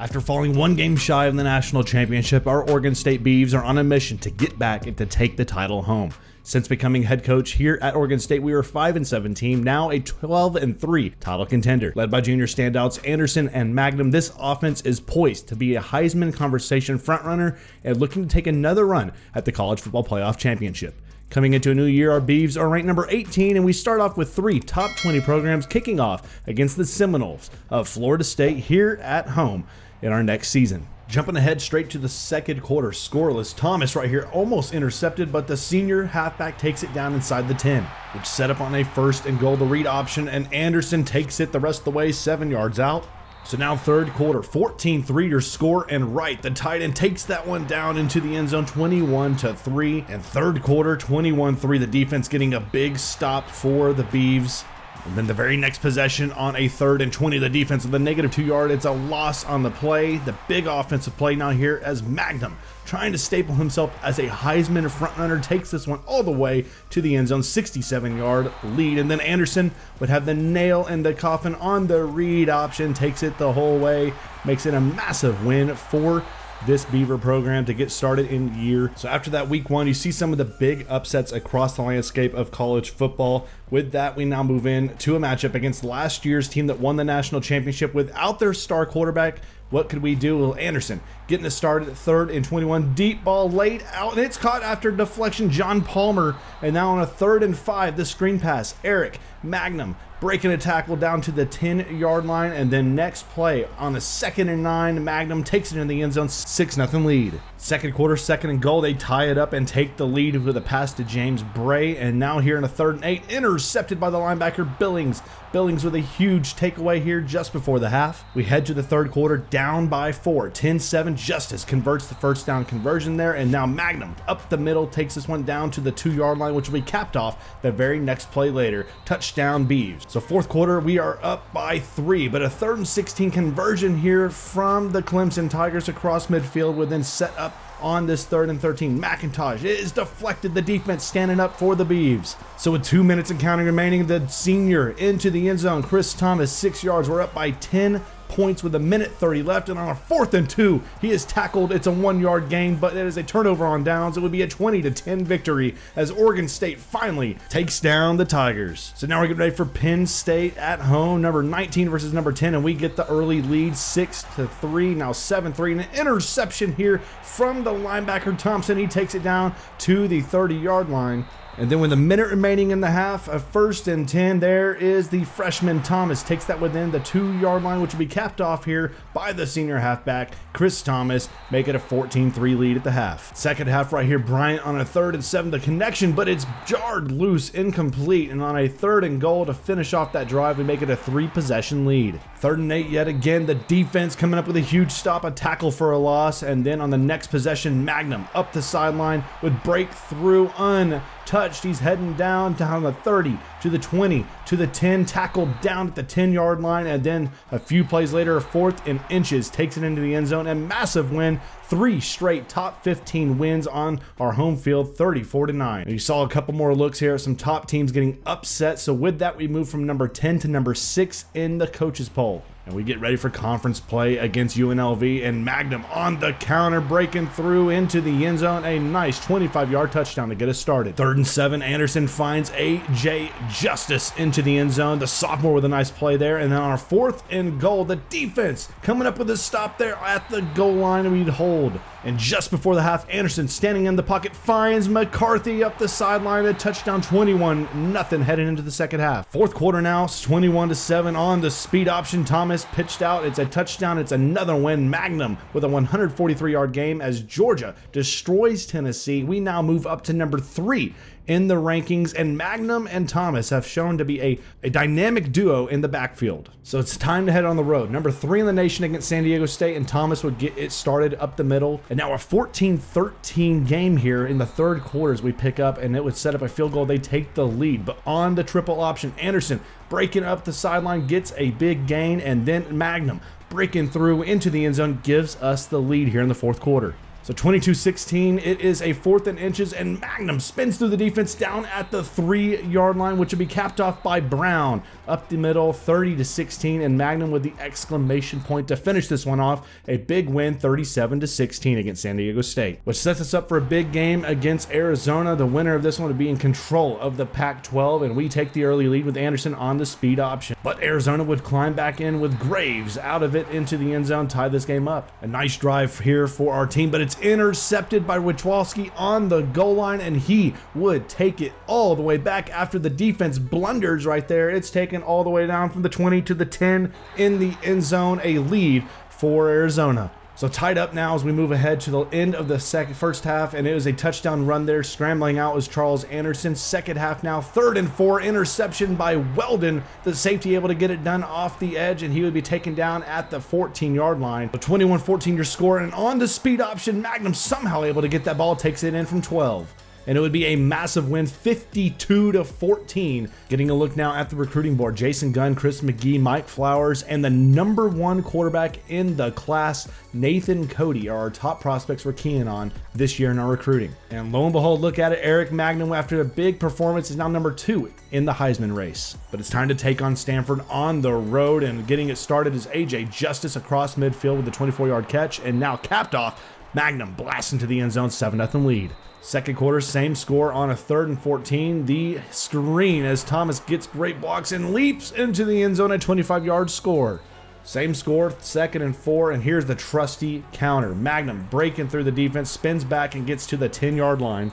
After falling one game shy of the national championship, our Oregon State Beavs are on a mission to get back and to take the title home. Since becoming head coach here at Oregon State, we are a 5-7 team, now a 12-3 title contender. Led by junior standouts Anderson and Magnum, this offense is poised to be a Heisman conversation frontrunner and looking to take another run at the College Football Playoff Championship. Coming into a new year, our Beavs are ranked number 18, and we start off with 3 top 20 programs kicking off against the Seminoles of Florida State here at home in our next season. Jumping ahead straight to the second quarter, scoreless. Thomas right here almost intercepted, but the senior halfback takes it down inside the 10, which set up on a 1st and goal, the read option, and Anderson takes it the rest of the way 7 yards out. So now third quarter, 14-3 your score, and Wright, the tight end, takes that one down into the end zone, 21-3. And third quarter, 21-3, the defense getting a big stop for the Beavs. And then the very next possession on a 3rd and 20, the defense with a -2 yard. It's a loss on the play. The big offensive play now here as Magnum, trying to staple himself as a Heisman frontrunner, takes this one all the way to the end zone, 67-yard lead. And then Anderson would have the nail in the coffin on the read option, takes it the whole way, makes it a massive win for this Beaver program to get started in year. So after that week 1, you see some of the big upsets across the landscape of college football. With that, we now move in to a matchup against last year's team that won the national championship without their star quarterback. What could we do? Well, Anderson getting us started at 3rd and 21. Deep ball laid out, and it's caught after deflection. John Palmer, and now on a 3rd and 5, the screen pass. Eric Magnum breaking a tackle down to the 10-yard line, and then next play on a 2nd and 9, Magnum takes it in the end zone, 6-0 lead. Second quarter, 2nd and goal, they tie it up and take the lead with a pass to James Bray, and now here in a 3rd and 8, intercepted by the linebacker Billings. Billings with a huge takeaway here just before the half. We head to the third quarter, down by 4, 10-7. Justice converts the first down conversion there, and now Magnum up the middle takes this one down to the 2-yard line, which will be capped off the very next play later. Touchdown Beavs. So fourth quarter, we are up by 3, but a 3rd and 16 conversion here from the Clemson Tigers across midfield would then set up on this 3rd and 13. McIntosh, it is deflected, the defense standing up for the Beavs. So with 2 minutes and counting remaining, the senior into the end zone. Chris Thomas, 6 yards. We're up by 10 points with a 1:30 left, and on a 4th and 2, he is tackled. It's a 1-yard gain, but it is a turnover on downs. It would be a 20-10 victory as Oregon State finally takes down the Tigers. So now we're getting ready for Penn State at home, number 19 versus number 10, and we get the early lead, 6-3, now 7-3, and an interception here from the linebacker Thompson. He takes it down to the 30-yard line. And then with a minute remaining in the half, a 1st and 10, there is the freshman Thomas. Takes that within the 2-yard line, which will be capped off here by the senior halfback, Chris Thomas, make it a 14-3 lead at the half. Second half right here, Bryant on a 3rd and 7, the connection, but it's jarred loose, incomplete. And on a 3rd and goal to finish off that drive, we make it a 3-possession lead. 3rd and 8 yet again, the defense coming up with a huge stop, a tackle for a loss. And then on the next possession, Magnum up the sideline would break through untouched. He's heading down the 30 to the 20 to the 10, tackled down at the 10-yard line, and then a few plays later, a 4th and inches, takes it into the end zone, and massive win. 3 straight top 15 wins on our home field, 34-9. You saw a couple more looks here at some top teams getting upset. So with that, we move from number 10 to number 6 in the coaches poll. And we get ready for conference play against UNLV, and Magnum on the counter, breaking through into the end zone. A nice 25-yard touchdown to get us started. 3rd and 7, Anderson finds A.J. Justice into the end zone. The sophomore with a nice play there. And then on our 4th and goal, the defense coming up with a stop there at the goal line, and we'd hold. And just before the half, Anderson standing in the pocket finds McCarthy up the sideline. A touchdown, 21-0 heading into the second half. Fourth quarter now, 21-7 on the speed option. Thomas pitched out. It's a touchdown. It's another win. Magnum with a 143-yard game as Georgia destroys Tennessee. We now move up to number 3 in the rankings, and Magnum and Thomas have shown to be a dynamic duo in the backfield. So it's time to head on the road. Number 3 in the nation against San Diego State, and Thomas would get it started up the middle. And now a 14-13 game here in the third quarter as we pick up, and it would set up a field goal. They take the lead, but on the triple option, Anderson breaking up the sideline, gets a big gain, and then Magnum breaking through into the end zone gives us the lead here in the fourth quarter. So 22-16, it is a 4th and inches, and Magnum spins through the defense down at the 3-yard line, which will be capped off by Brown. Up the middle, 30-16, and Magnum with the exclamation point to finish this one off. A big win, 37-16 against San Diego State, which sets us up for a big game against Arizona. The winner of this one would be in control of the Pac-12, and we take the early lead with Anderson on the speed option. But Arizona would climb back in with Graves out of it into the end zone, tie this game up. A nice drive here for our team, but it's intercepted by Wachowski on the goal line, and he would take it all the way back after the defense blunders right there. It's taken all the way down from the 20 to the 10 in the end zone, a lead for Arizona. So tied up now as we move ahead to the end of the first half, and it was a touchdown run there. Scrambling out was Charles Anderson. Second half now, 3rd and 4, interception by Weldon, the safety able to get it done off the edge, and he would be taken down at the 14-yard line. So 21-14 your score, and on the speed option, Magnum somehow able to get that ball, takes it in from 12. And it would be a massive win, 52-14. Getting a look now at the recruiting board. Jason Gunn, Chris McGee, Mike Flowers, and the number 1 quarterback in the class, Nathan Cody, are our top prospects we're keying on this year in our recruiting. And lo and behold, look at it. Eric Magnum, after a big performance, is now number 2 in the Heisman race. But it's time to take on Stanford on the road, and getting it started is AJ Justice across midfield with a 24-yard catch, and now capped off, Magnum blasts into the end zone, 7-0 lead. Second quarter, same score on a 3rd and 14. The screen as Thomas gets great blocks and leaps into the end zone, a 25-yard score. Same score, 2nd and 4, and here's the trusty counter. Magnum breaking through the defense, spins back and gets to the 10-yard line.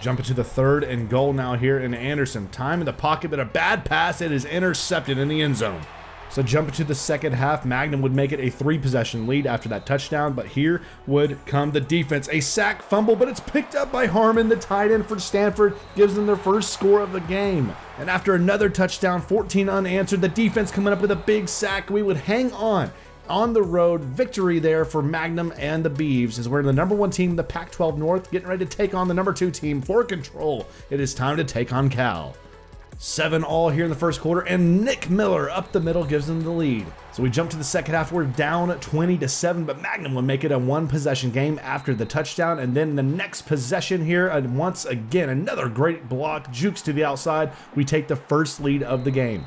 Jumping to the 3rd and goal now here in Anderson. Time in the pocket, but a bad pass. It is intercepted in the end zone. So jumping to the second half, Magnum would make it a 3-possession lead after that touchdown, but here would come the defense. A sack fumble, but it's picked up by Harmon, the tight end for Stanford, gives them their first score of the game. And after another touchdown, 14 unanswered, the defense coming up with a big sack. We would hang on the road. Victory there for Magnum and the Beavs, as we're the number 1 team in the Pac-12 North, getting ready to take on the number 2 team for control. It is time to take on Cal. 7-all here in the first quarter, and Nick Miller up the middle gives them the lead. So we jump to the second half. We're down 20-7, but Magnum will make it a 1-possession game after the touchdown, and then the next possession here, and once again, another great block, jukes to the outside. We take the first lead of the game.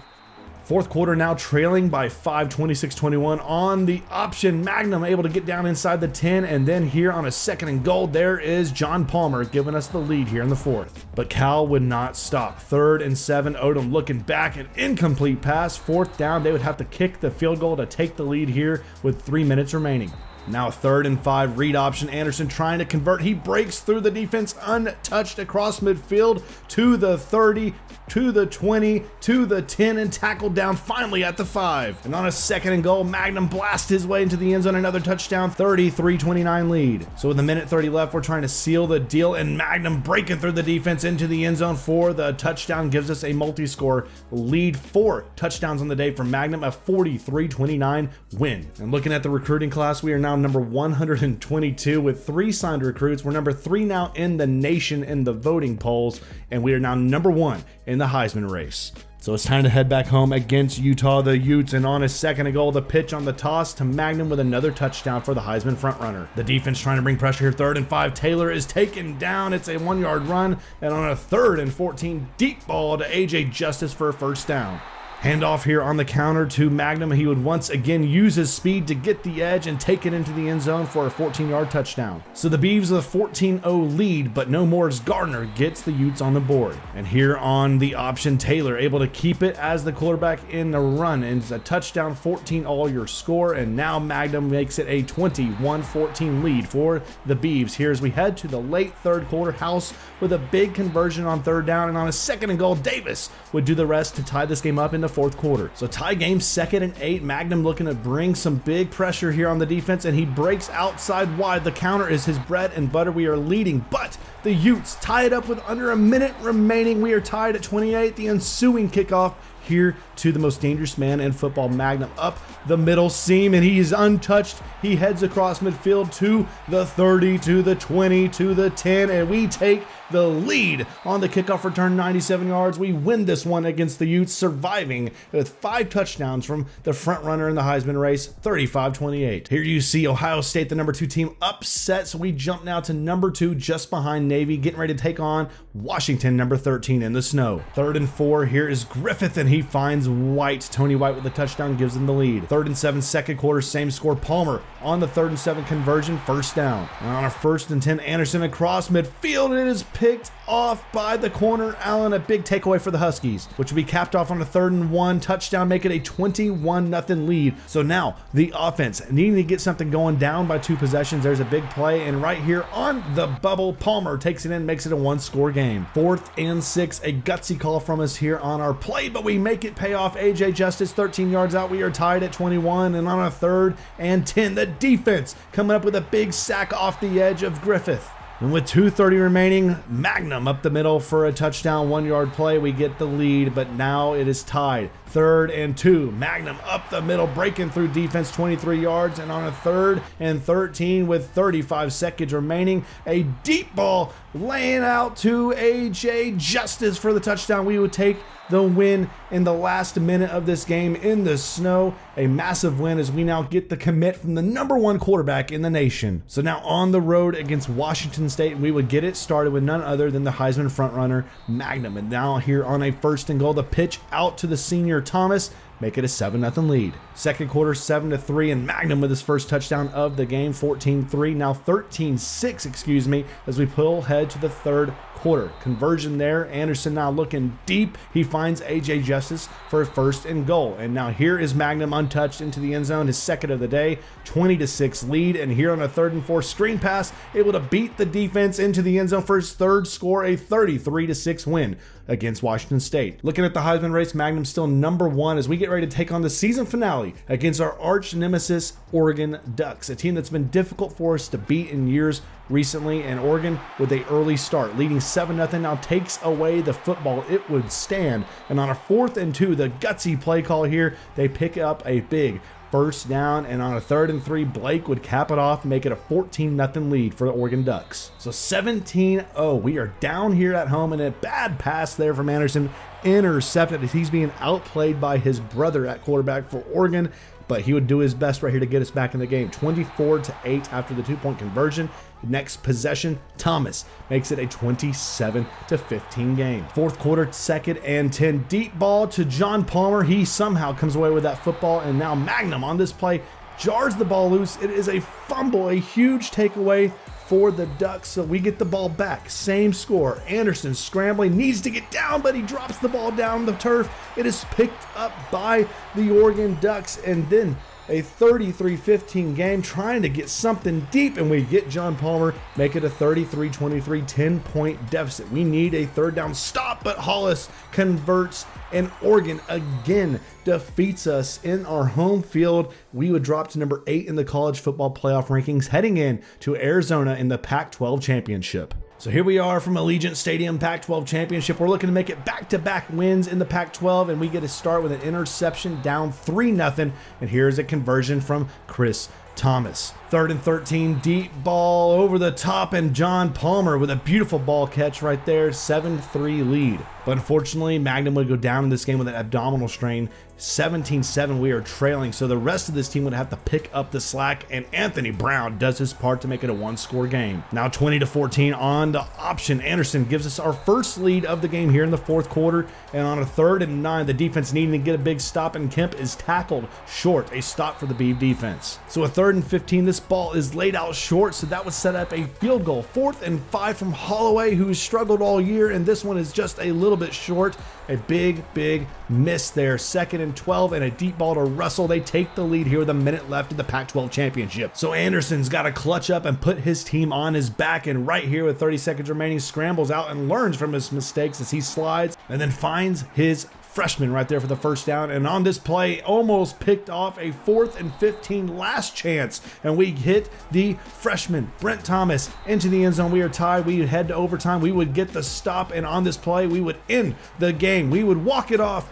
Fourth quarter now trailing by 5, 26-21 on the option. Magnum able to get down inside the 10, and then here on a 2nd and goal, there is John Palmer giving us the lead here in the 4th. But Cal would not stop. 3rd and 7, Odom looking back, an incomplete pass. 4th down, they would have to kick the field goal to take the lead here with 3 minutes remaining. Now 3rd and 5, read option. Anderson trying to convert. He breaks through the defense untouched across midfield to the 30, to the 20, to the 10, and tackled down finally at the 5. And on a 2nd and goal, Magnum blasts his way into the end zone, another touchdown, 33-29 lead. So with a minute 30 left, we're trying to seal the deal, and Magnum breaking through the defense into the end zone for the touchdown, gives us a multi-score lead. 4 touchdowns on the day from Magnum, a 43-29 win. And looking at the recruiting class, we are now number 122 with 3 signed recruits. We're number 3 now in the nation in the voting polls, and we are now number 1 in the Heisman race. So it's time to head back home against Utah, the Utes, and on a 2nd and goal, the pitch on the toss to Magnum with another touchdown for the Heisman frontrunner. The defense trying to bring pressure here. 3rd and 5, Taylor is taken down. It's a 1-yard run, and on a 3rd and 14, deep ball to AJ Justice for a first down. Handoff here on the counter to Magnum. He would once again use his speed to get the edge and take it into the end zone for a 14-yard touchdown. So the Beavs with a 14-0 lead, but no more as Gardner gets the Utes on the board. And here on the option, Taylor able to keep it as the quarterback in the run, and it's a touchdown, 14-all your score, and now Magnum makes it a 21-14 lead for the Beavs. Here as we head to the late 3rd quarter, House with a big conversion on 3rd down, and on a 2nd and goal, Davis would do the rest to tie this game up in the 4th quarter. So tie game, 2nd and 8. Magnum looking to bring some big pressure here on the defense, and he breaks outside wide. The counter is his bread and butter. We are leading, but the Utes tie it up with under a minute remaining. We are tied at 28. The ensuing kickoff here to the most dangerous man in football, Magnum, up the middle seam, and he is untouched. He heads across midfield to the 30, to the 20, to the 10, and we take the lead on the kickoff return, 97 yards. We win this one against the Utes, surviving with 5 touchdowns from the front runner in the Heisman race, 35-28. Here you see Ohio State, the number 2 team, upset, so we jump now to number 2, just behind Navy, getting ready to take on Washington, number 13, in the snow. 3rd and 4, here is Griffith, and he finds White. Tony White with the touchdown gives them the lead. 3rd and 7, second quarter, same score. Palmer on the 3rd and 7 conversion, first down. And on a 1st and 10, Anderson across midfield, and it is picked off by the corner. Allen, a big takeaway for the Huskies, which will be capped off on a 3rd and 1 touchdown, make it a 21-0 lead. So now the offense needing to get something going, down by 2 possessions. There's a big play, and right here on the bubble, Palmer takes it in, makes it a 1-score game. 4th and 6, a gutsy call from us here on our play, but we make it pay off. AJ Justice 13 yards out. We are tied at 21, and on a 3rd and 10, the defense coming up with a big sack off the edge of Griffith. And with 2:30 remaining, Magnum up the middle for a touchdown, 1-yard play. We get the lead, but now it is tied. 3rd and 2, Magnum up the middle, breaking through defense, 23 yards. And on a 3rd and 13 with 35 seconds remaining, a deep ball laying out to AJ Justice for the touchdown. We would take the win in the last minute of this game in the snow. A massive win as we now get the commit from the number 1 quarterback in the nation. So now on the road against Washington State, we would get it started with none other than the Heisman frontrunner, Magnum. And now here on a 1st and goal, the pitch out to the senior Thomas, make it a 7-0 lead. Second quarter, 7-3, and Magnum with his first touchdown of the game, 14-3, now 13-6, as we pull ahead to the 3rd quarter. Conversion there. Anderson now looking deep. He finds AJ Justice for a 1st and goal. And now here is Magnum untouched into the end zone, his 2nd of the day, 20-6 lead. And here on a 3rd and 4 screen pass, able to beat the defense into the end zone for his 3rd score, a 33-6 win against Washington State. Looking at the Heisman race, Magnum still number 1 as we get ready to take on the season finale against our arch nemesis, Oregon Ducks, a team that's been difficult for us to beat in years recently. And Oregon with an early start, leading 7-0, now takes away the football. It would stand. And on a 4th and 2, the gutsy play call here, they pick up a big 1st down, and on a 3rd and 3, Blake would cap it off and make it a 14-0 lead for the Oregon Ducks. So 17-0, we are down here at home, and a bad pass there from Anderson, intercepted as he's being outplayed by his brother at quarterback for Oregon, but he would do his best right here to get us back in the game. 24-8 after the 2-point conversion. Next possession, Thomas makes it a 27-15 game. 4th quarter, 2nd and 10, deep ball to John Palmer. He somehow comes away with that football, and now Magnum on this play jars the ball loose. It is a fumble, a huge takeaway for the Ducks, so we get the ball back. Same score. Anderson scrambling, needs to get down, but he drops the ball down the turf. It is picked up by the Oregon Ducks, and then a 33-15 game, trying to get something deep, and we get John Palmer, make it a 33-23 10-point deficit. We need a 3rd down stop, but Hollis converts, and Oregon again defeats us in our home field. We would drop to number 8 in the college football playoff rankings, heading in to Arizona in the Pac-12 championship. So here we are from Allegiant Stadium, Pac-12 championship. We're looking to make it back-to-back wins in the Pac-12, and we get to start with an interception, down 3-0, and here's a conversion from Chris Thomas. 3rd and 13, deep ball over the top, and John Palmer with a beautiful ball catch right there, 7-3 lead. But unfortunately, Magnum would go down in this game with an abdominal strain. 17-7, we are trailing, so the rest of this team would have to pick up the slack, and Anthony Brown does his part to make it a 1-score game. Now 20-14 on the option. Anderson gives us our first lead of the game here in the 4th quarter, and on a 3rd and 9, the defense needing to get a big stop, and Kemp is tackled short, a stop for the Beav defense. So a 3rd and 15, this ball is laid out short, so that would set up a field goal. 4th and 5 from Holloway, who's struggled all year, and this one is just a little bit short. A big miss there. 2nd and 12, and a deep ball to Russell. They take the lead here with a minute left in the Pac-12 championship. So Anderson's got to clutch up and put his team on his back, and right here with 30 seconds remaining, scrambles out and learns from his mistakes as he slides and then finds his freshman right there for the 1st down. And on this play, almost picked off a 4th and 15 last chance, and we hit the freshman Brent Thomas into the end zone. We are tied. We head to overtime. We would get the stop, and on this play we would end the game. We would walk it off.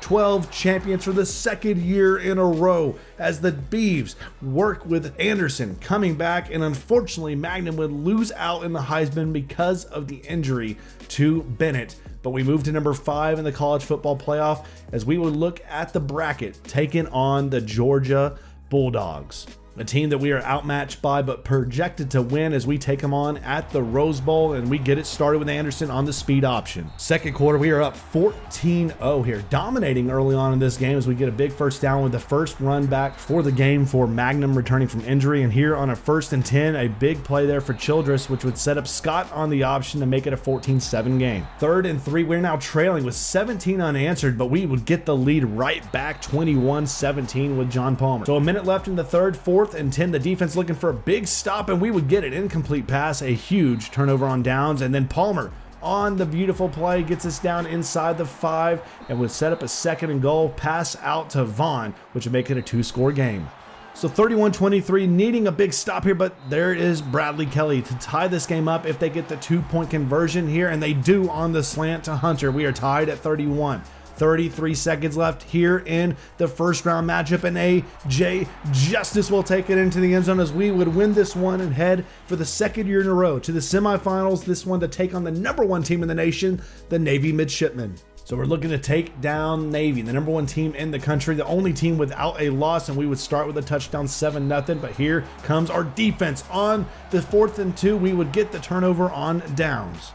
Pac-12 champions for the second year in a row, as the Beavs work with Anderson coming back, and unfortunately Magnum would lose out in the Heisman because of the injury to Bennett. But we move to number 5 in the college football playoff as we would look at the bracket taking on the Georgia Bulldogs. A team that we are outmatched by, but projected to win as we take them on at the Rose Bowl, and we get it started with Anderson on the speed option. Second quarter, we are up 14-0 here, dominating early on in this game as we get a big first down with the first run back for the game for Magnum returning from injury. And here on a 1st and 10, a big play there for Childress, which would set up Scott on the option to make it a 14-7 game. 3rd and 3, we're now trailing with 17 unanswered, but we would get the lead right back, 21-17 with John Palmer. So a minute left in the third, 4th and 10, the defense looking for a big stop, and we would get an incomplete pass, a huge turnover on downs, and then Palmer on the beautiful play gets us down inside the 5 and would set up a 2nd and goal, pass out to Vaughn, which would make it a 2-score game. So 31-23, needing a big stop here, but there is Bradley Kelly to tie this game up if they get the 2-point conversion here, and they do on the slant to Hunter. We are tied at 31. 33 seconds left here in the first round matchup, and A.J. Justice will take it into the end zone as we would win this one and head for the second year in a row to the semifinals, this one to take on the number 1 team in the nation, the Navy Midshipmen. So we're looking to take down Navy, the number 1 team in the country, the only team without a loss, and we would start with a touchdown, 7-0, but here comes our defense. On the 4th and 2, we would get the turnover on downs.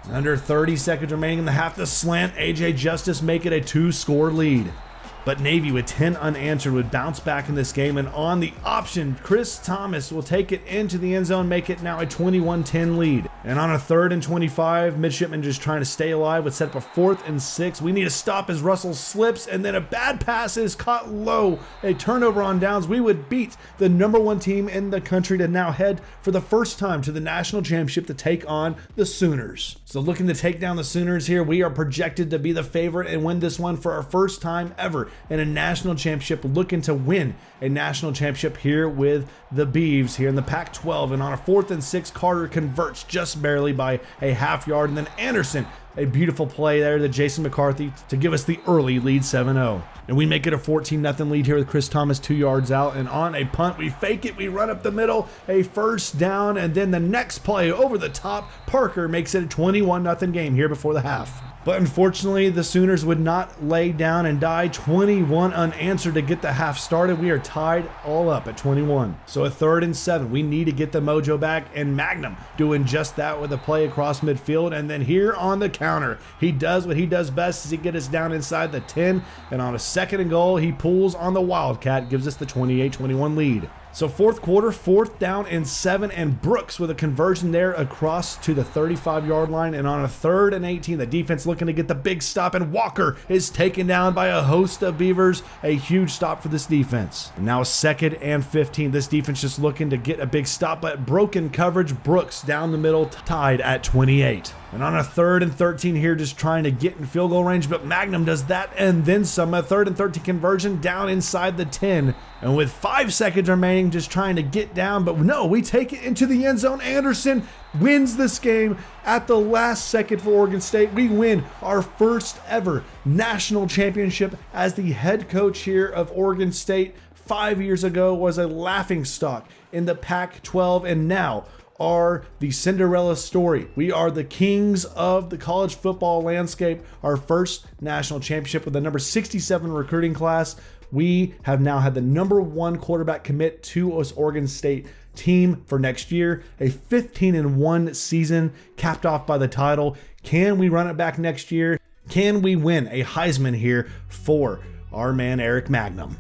Under 30 seconds remaining in the half, the slant, A.J. Justice make it a 2-score lead. But Navy with 10 unanswered would bounce back in this game, and on the option, Chris Thomas will take it into the end zone, make it now a 21-10 lead. And on a 3rd and 25, Midshipmen just trying to stay alive would set up a 4th and 6. We need to stop as Russell slips, and then a bad pass is caught low. A turnover on downs. We would beat the number 1 team in the country to now head for the first time to the national championship to take on the Sooners. So looking to take down the Sooners here, we are projected to be the favorite and win this one for our first time ever in a national championship, looking to win a national championship here with the Beavs here in the Pac-12. And on a 4th and 6, Carter converts just barely by a half yard, and then Anderson, a beautiful play there to Jason McCarthy to give us the early lead, 7-0. And we make it a 14-0 lead here with Chris Thomas 2 yards out, and on a punt, we fake it, we run up the middle, a first down, and then the next play over the top, Parker makes it a 21-0 game here before the half. But unfortunately, the Sooners would not lay down and die. 21 unanswered to get the half started. We are tied all up at 21. So a 3rd and 7. We need to get the mojo back, and Magnum doing just that with a play across midfield. And then here on the counter, he does what he does best, is he gets us down inside the 10. And on a 2nd and goal, he pulls on the Wildcat, gives us the 28-21 lead. So 4th quarter, 4th down and 7, and Brooks with a conversion there across to the 35-yard line. And on a 3rd and 18, the defense looking to get the big stop, and Walker is taken down by a host of Beavers. A huge stop for this defense. And now 2nd and 15. This defense just looking to get a big stop, but broken coverage. Brooks down the middle, tied at 28. And on a 3rd and 13 here, just trying to get in field goal range, but Magnum does that and then some. A 3rd and 13 conversion down inside the 10. And with 5 seconds remaining, just trying to get down, but no, we take it into the end zone. Anderson wins this game at the last second for Oregon State. We win our first ever national championship as the head coach here of Oregon State. 5 years ago was a laughingstock in the Pac-12, and now are the Cinderella story. We are the kings of the college football landscape. Our first national championship with the number 67 recruiting class. We have now had the number 1 quarterback commit to us Oregon State team for next year. A 15-1 season capped off by the title. Can we run it back next year? Can we win a Heisman here for our man Eric Magnum?